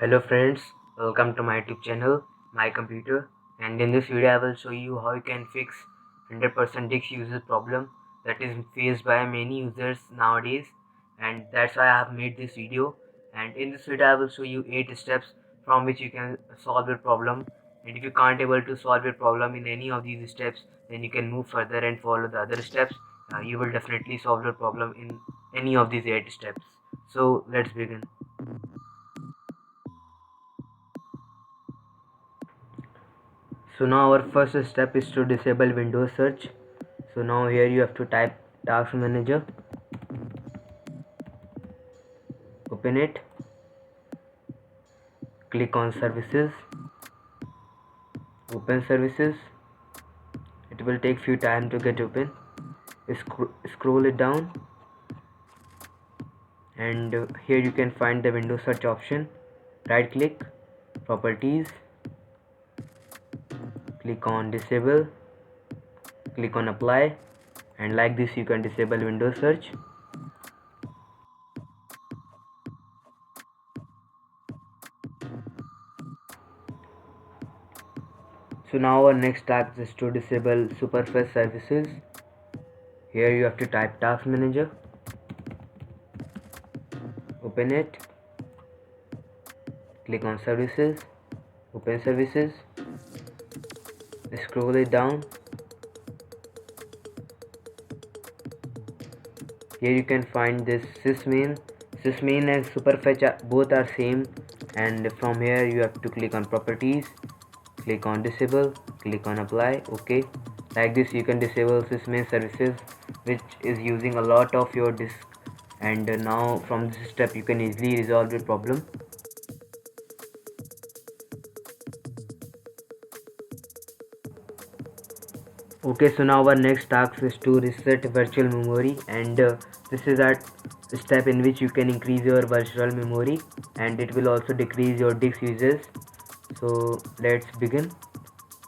Hello friends, welcome to my YouTube channel, My Computer, and in this video I will show you how you can fix 100% disk usage problem that is faced by many users nowadays, and that's why I have made this video. And in this video I will show you 8 steps from which you can solve your problem, and if you can't able to solve your problem in any of these steps, then you can move further and follow the other steps. You will definitely solve your problem in any of these 8 steps. So let's begin. So now our first step is to disable Windows search. So now here you have to type Task Manager, open it, click on Services, open Services. It will take few time to get open. Scroll it down, and here you can find the Windows search option. Right click, Properties, click on Disable, click on Apply, and like this you can disable Windows search. So now our next task is to disable Superfast services. Here you have to type Task Manager, open it, click on Services, open Services, scroll it down. Here you can find this sysmain. Sysmain and Superfetch both are same, and from here you have to click on Properties, click on Disable, click on Apply. Okay, like this you can disable sysmain services which is using a lot of your disk, and now from this step you can easily resolve your problem. Okay, so now our next task is to reset virtual memory, and this is a step in which you can increase your virtual memory and it will also decrease your disk usage. So let's begin.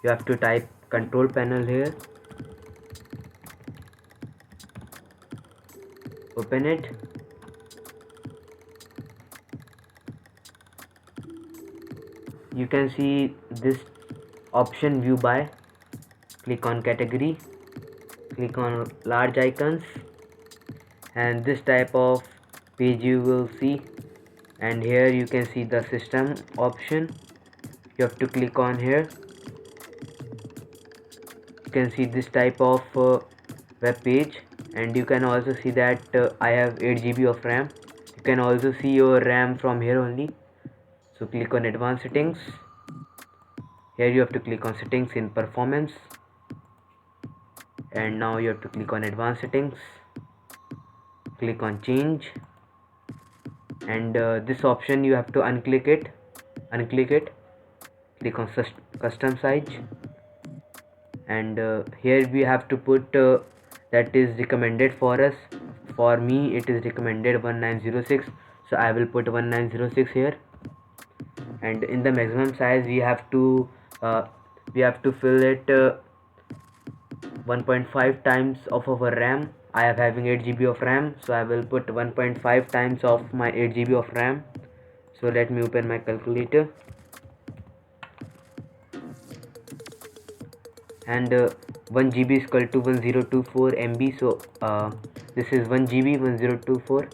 You have to type control panel here, open it, you can see this option view by. Click on category, click on large icons, and this type of page you will see, and here you can see the system option. You have to click on here. You can see this type of web page, and you can also see that I have 8 GB of RAM. You can also see your RAM from here only. So click on advanced settings. Here you have to click on settings in performance, and now you have to click on advanced settings, click on change, and this option you have to unclick it, click on custom size, and here we have to put that is recommended for us. For me it is recommended 1906, so I will put 1906 here. And in the maximum size we have to fill it 1.5 times of our RAM. I am having 8 GB of RAM, so I will put 1.5 times of my 8 GB of RAM. So let me open my calculator, and 1 GB is equal to 1024 MB. So this is 1 GB 1024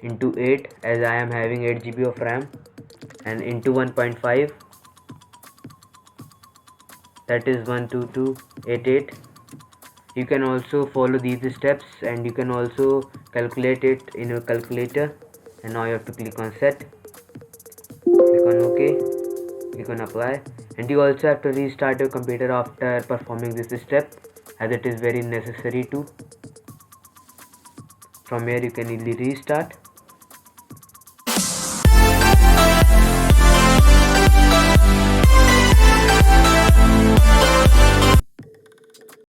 into 8, as I am having 8 GB of RAM, and into 1.5, that is 12288. You can also follow these steps, and you can also calculate it in your calculator. And now you have to click on set, click on OK, click on apply, and you also have to restart your computer after performing this step, as it is very necessary to. From here you can easily restart.